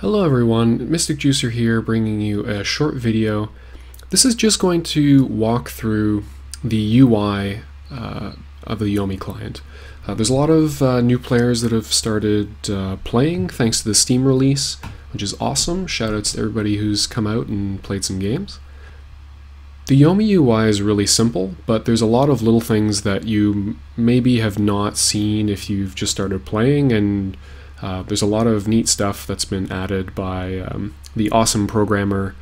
Hello everyone, Mystic Juicer here, bringing you a short video. This is just going to walk through the UI of the Yomi client. There's a lot of new players that have started playing thanks to the Steam release, which is awesome. Shoutouts to everybody who's come out and played some games. The Yomi UI is really simple, but there's a lot of little things that you maybe have not seen if you've just started playing, and there's a lot of neat stuff that's been added by the awesome programmer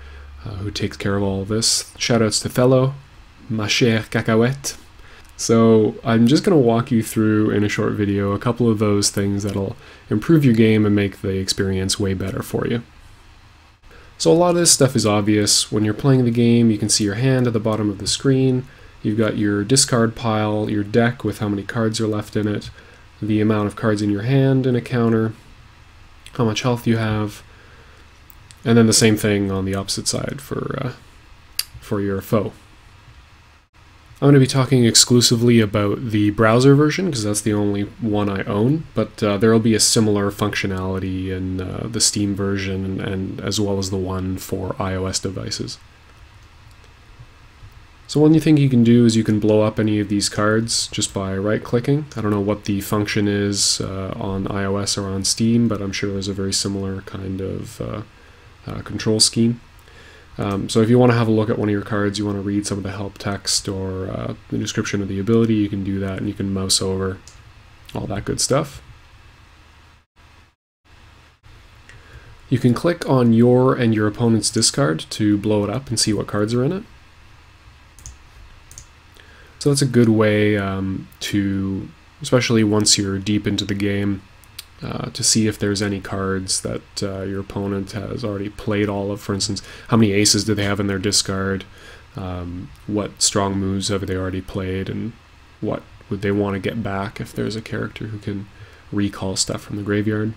who takes care of all of this. Shoutouts to Thello, ma chère cacahuète. So I'm just going to walk you through in a short video a couple of those things that'll improve your game and make the experience way better for you. So a lot of this stuff is obvious. When you're playing the game, you can see your hand at the bottom of the screen. You've got your discard pile, your deck with how many cards are left in it, the amount of cards in your hand in a counter, how much health you have, and then the same thing on the opposite side for your foe. I'm going to be talking exclusively about the browser version because that's the only one I own, but there will be a similar functionality in the Steam version and as well as the one for iOS devices. So one thing you can do is you can blow up any of these cards just by right-clicking. I don't know what the function is on iOS or on Steam, but I'm sure there's a very similar kind of control scheme. So if you want to have a look at one of your cards, you want to read some of the help text or the description of the ability, you can do that, and you can mouse over all that good stuff. You can click on your and your opponent's discard to blow it up and see what cards are in it. So that's a good way to, especially once you're deep into the game, to see if there's any cards that your opponent has already played all of. For instance, how many aces do they have in their discard, what strong moves have they already played, and what would they want to get back if there's a character who can recall stuff from the graveyard.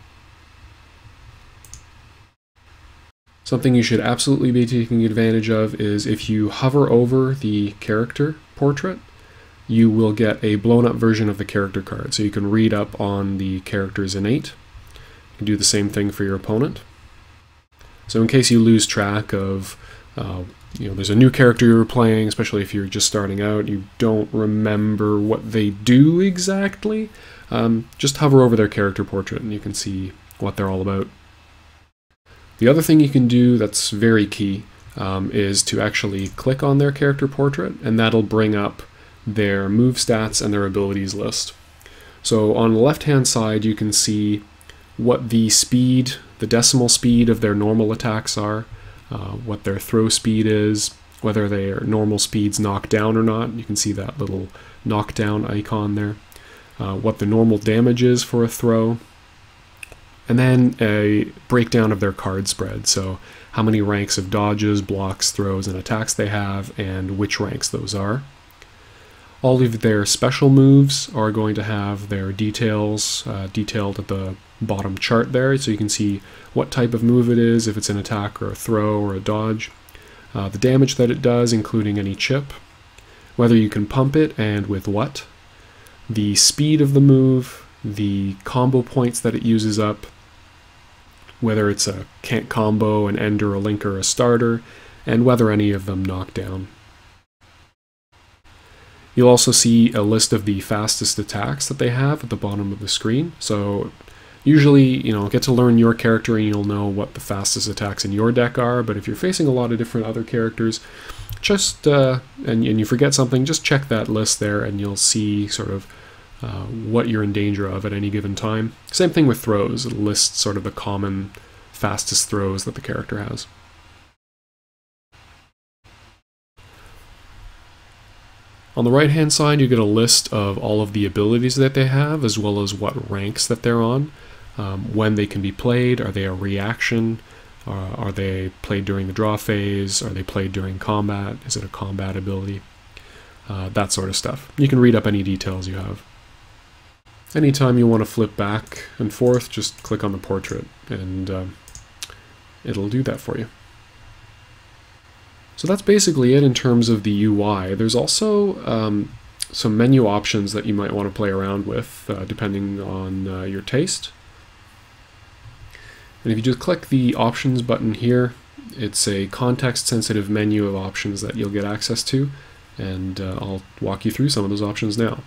Something you should absolutely be taking advantage of is if you hover over the character portrait, you will get a blown up version of the character card, so you can read up on the character's innate. You can do the same thing for your opponent. So in case you lose track of, there's a new character you're playing, especially if you're just starting out, you don't remember what they do exactly, just hover over their character portrait and you can see what they're all about. The other thing you can do that's very key is to actually click on their character portrait, and that'll bring up their move stats and their abilities list. So on the left hand side you can see what the speed, the decimal speed of their normal attacks are, what their throw speed is, whether their normal speeds knock down or not. You can see that little knockdown icon there. What the normal damage is for a throw, and then a breakdown of their card spread. So how many ranks of dodges, blocks, throws, and attacks they have, and which ranks those are. All of their special moves are going to have their details detailed at the bottom chart there, so you can see what type of move it is, if it's an attack or a throw or a dodge, the damage that it does, including any chip, whether you can pump it and with what, the speed of the move, the combo points that it uses up, whether it's a can't combo, an ender, a link, or a starter, and whether any of them knock down. You'll also see a list of the fastest attacks that they have at the bottom of the screen. So usually, get to learn your character and you'll know what the fastest attacks in your deck are, but if you're facing a lot of different other characters, just, and you forget something, just check that list there and you'll see sort of what you're in danger of at any given time. Same thing with throws. It lists sort of the common fastest throws that the character has. On the right hand side you get a list of all of the abilities that they have, as well as what ranks that they're on, when they can be played. Are they a reaction? Are they played during the draw phase? Are they played during combat? Is it a combat ability? That sort of stuff. You can read up any details you have. Anytime you want to flip back and forth, just click on the portrait and it'll do that for you. So that's basically it in terms of the UI. There's also some menu options that you might want to play around with depending on your taste. And if you just click the options button here, it's a context-sensitive menu of options that you'll get access to, and I'll walk you through some of those options now.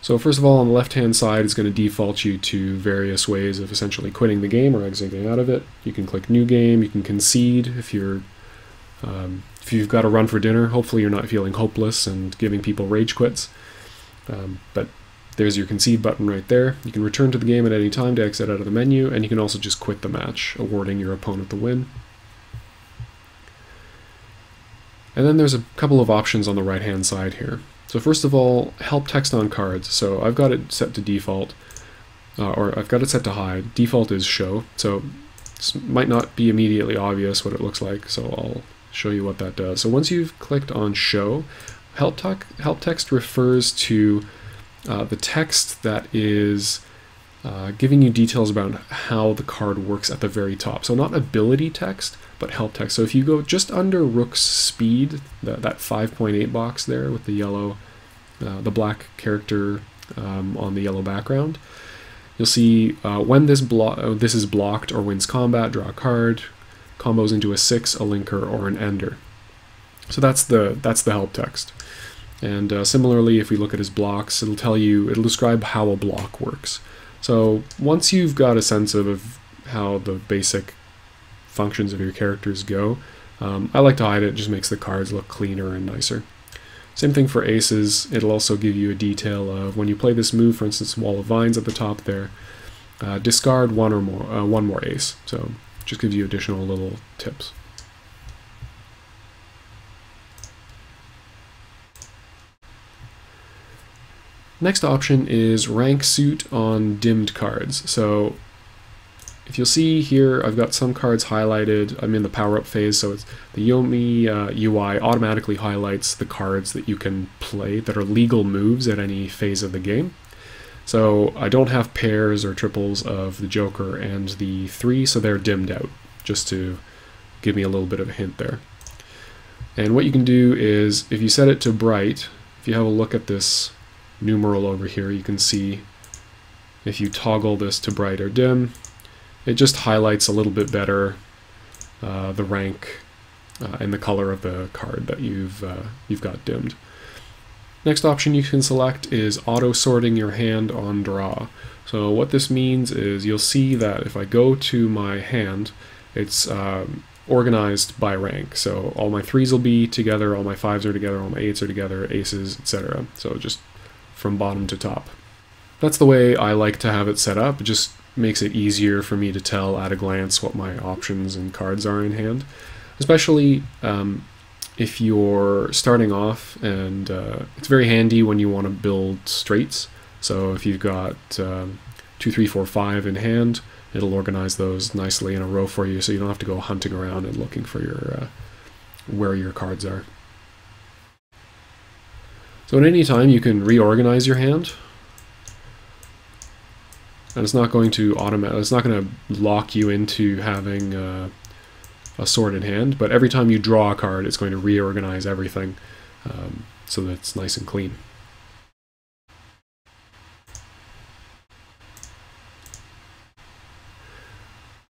So first of all, on the left-hand side, it's going to default you to various ways of essentially quitting the game or exiting out of it. You can click New Game, you can concede if you've got to run for dinner. Hopefully you're not feeling hopeless and giving people rage quits. But there's your concede button right there. You can return to the game at any time to exit out of the menu, and you can also just quit the match, awarding your opponent the win. And then there's a couple of options on the right-hand side here. So first of all, help text on cards. So I've got it set to default, or I've got it set to hide. Default is show, so this might not be immediately obvious what it looks like, so I'll show you what that does. So once you've clicked on show, help text refers to the text that is giving you details about how the card works at the very top. So not ability text, but help text. So if you go just under Rook's speed, that 5.8 box there with the yellow, the black character on the yellow background, you'll see when this is blocked or wins combat, draw a card, combos into a 6, a linker, or an ender. So that's the help text. And similarly, if we look at his blocks, it'll describe how a block works. So once you've got a sense of how the basic functions of your characters go, I like to hide it. It just makes the cards look cleaner and nicer. Same thing for aces. It'll also give you a detail of when you play this move, for instance, Wall of Vines at the top there, discard one more ace. So just gives you additional little tips. Next option is rank suit on dimmed cards. So if you'll see here, I've got some cards highlighted. I'm in the power-up phase, so it's the Yomi UI automatically highlights the cards that you can play that are legal moves at any phase of the game. So I don't have pairs or triples of the Joker and the 3, so they're dimmed out, just to give me a little bit of a hint there. And what you can do is, if you set it to bright, if you have a look at this numeral over here, you can see if you toggle this to bright or dim, it just highlights a little bit better the rank and the color of the card that you've got dimmed. Next option you can select is auto sorting your hand on draw. So what this means is you'll see that if I go to my hand, it's organized by rank. So all my 3s will be together, all my 5s are together, all my 8s are together, aces, etc. So just from bottom to top. That's the way I like to have it set up. It just makes it easier for me to tell at a glance what my options and cards are in hand. Especially if you're starting off, and it's very handy when you want to build straights. So if you've got 2, 3, 4, 5 in hand, it'll organize those nicely in a row for you, so you don't have to go hunting around and looking for your where your cards are. So at any time you can reorganize your hand, and it's not going to lock you into having a sorted hand, but every time you draw a card, it's going to reorganize everything so that it's nice and clean.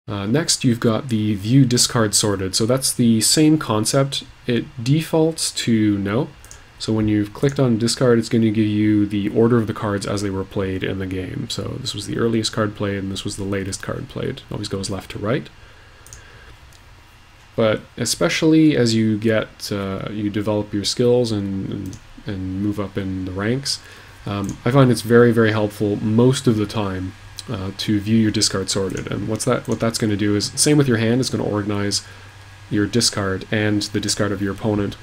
Next, you've got the view discard sorted. So that's the same concept. It defaults to no. So when you've clicked on discard, it's going to give you the order of the cards as they were played in the game. So this was the earliest card played, and this was the latest card played. It always goes left to right. But especially as you get, you develop your skills and move up in the ranks, I find it's very, very helpful most of the time to view your discard sorted. And what that's going to do is, same with your hand, it's going to organize your discard and the discard of your opponent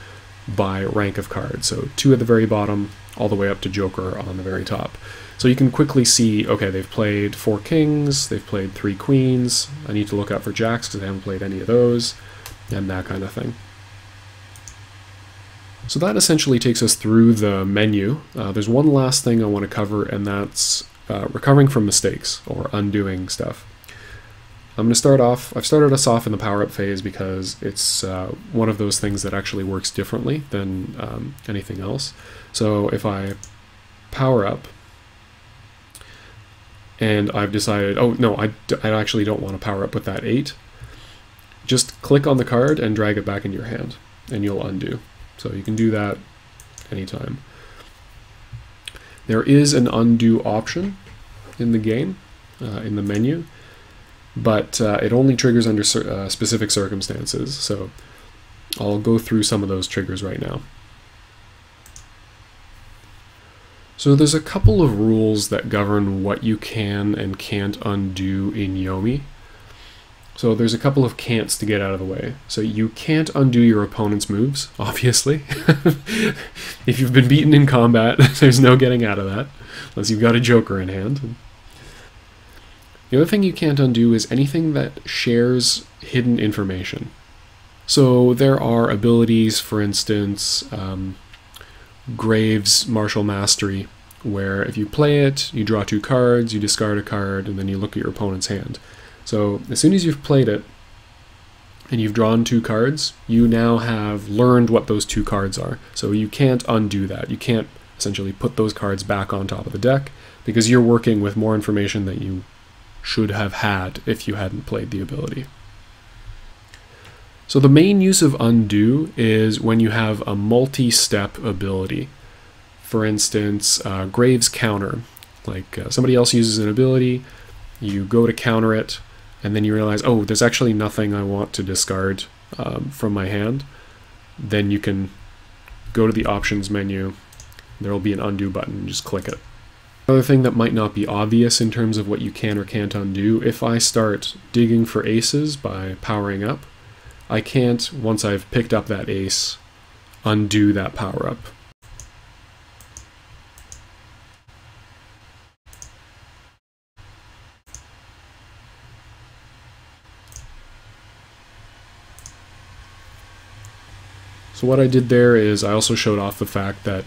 by rank of cards. So 2 at the very bottom, all the way up to Joker on the very top. So you can quickly see, okay, they've played 4 kings, they've played 3 queens, I need to look out for jacks because I haven't played any of those, and that kind of thing. So that essentially takes us through the menu. There's one last thing I want to cover, and that's recovering from mistakes, or undoing stuff. I'm going to start off, I've started us off in the power-up phase because it's one of those things that actually works differently than anything else. So if I power up, and I've decided, oh no, I actually don't want to power up with that 8, just click on the card and drag it back into your hand, and you'll undo. So you can do that anytime. There is an undo option in the game, in the menu, but it only triggers under specific circumstances, so I'll go through some of those triggers right now. So there's a couple of rules that govern what you can and can't undo in Yomi. So there's a couple of can'ts to get out of the way. So you can't undo your opponent's moves, obviously. If you've been beaten in combat, there's no getting out of that, unless you've got a joker in hand. The other thing you can't undo is anything that shares hidden information. So there are abilities, for instance, Graves' Martial Mastery, where if you play it, you draw 2 cards, you discard a card, and then you look at your opponent's hand. So as soon as you've played it, and you've drawn 2 cards, you now have learned what those 2 cards are. So you can't undo that. You can't essentially put those cards back on top of the deck, because you're working with more information that you should have had if you hadn't played the ability. So the main use of undo is when you have a multi-step ability. For instance, Graves' Counter. Like somebody else uses an ability, you go to counter it, and then you realize, oh, there's actually nothing I want to discard from my hand. Then you can go to the options menu, there will be an undo button, and just click it. Another thing that might not be obvious in terms of what you can or can't undo, if I start digging for aces by powering up, I can't, once I've picked up that ace, undo that power-up. So what I did there is I also showed off the fact that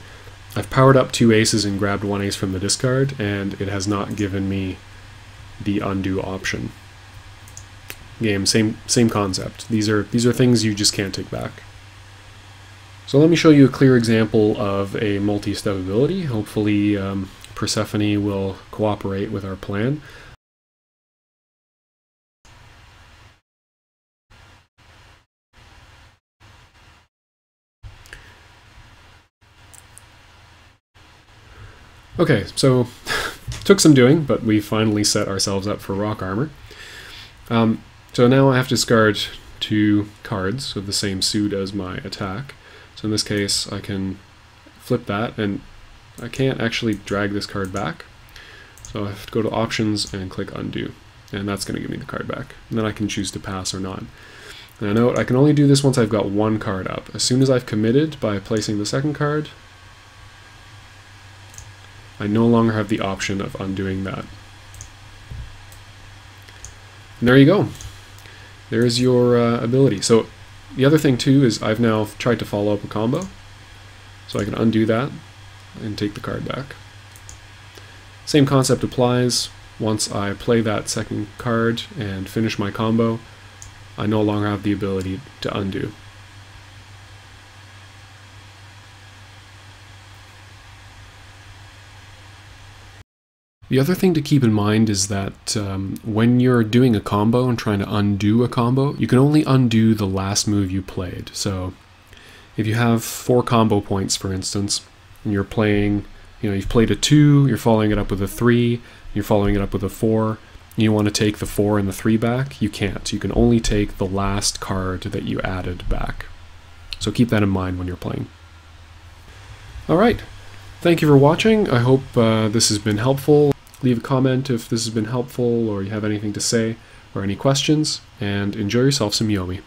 I've powered up 2 aces and grabbed 1 ace from the discard, and it has not given me the undo option. Game, same concept. These are things you just can't take back. So let me show you a clear example of a multi-step ability. Hopefully Persephone will cooperate with our plan. Okay, so took some doing, but we finally set ourselves up for rock armor. So now I have to discard 2 cards of the same suit as my attack. So in this case, I can flip that, and I can't actually drag this card back. So I have to go to options and click undo, and that's going to give me the card back. And then I can choose to pass or not. And I note I can only do this once I've got 1 card up. As soon as I've committed by placing the 2nd card, I no longer have the option of undoing that. And there you go. There's your ability. So the other thing too is I've now tried to follow up a combo. So I can undo that and take the card back. Same concept applies. Once I play that 2nd card and finish my combo, I no longer have the ability to undo. The other thing to keep in mind is that when you're doing a combo and trying to undo a combo, you can only undo the last move you played. So if you have 4 combo points, for instance, and you're playing, you've played a 2, you're following it up with a 3, you're following it up with a 4, and you want to take the 4 and the 3 back, you can't. You can only take the last card that you added back. So keep that in mind when you're playing. Alright, thank you for watching. I hope this has been helpful. Leave a comment if this has been helpful or you have anything to say or any questions, and enjoy yourself some Yomi.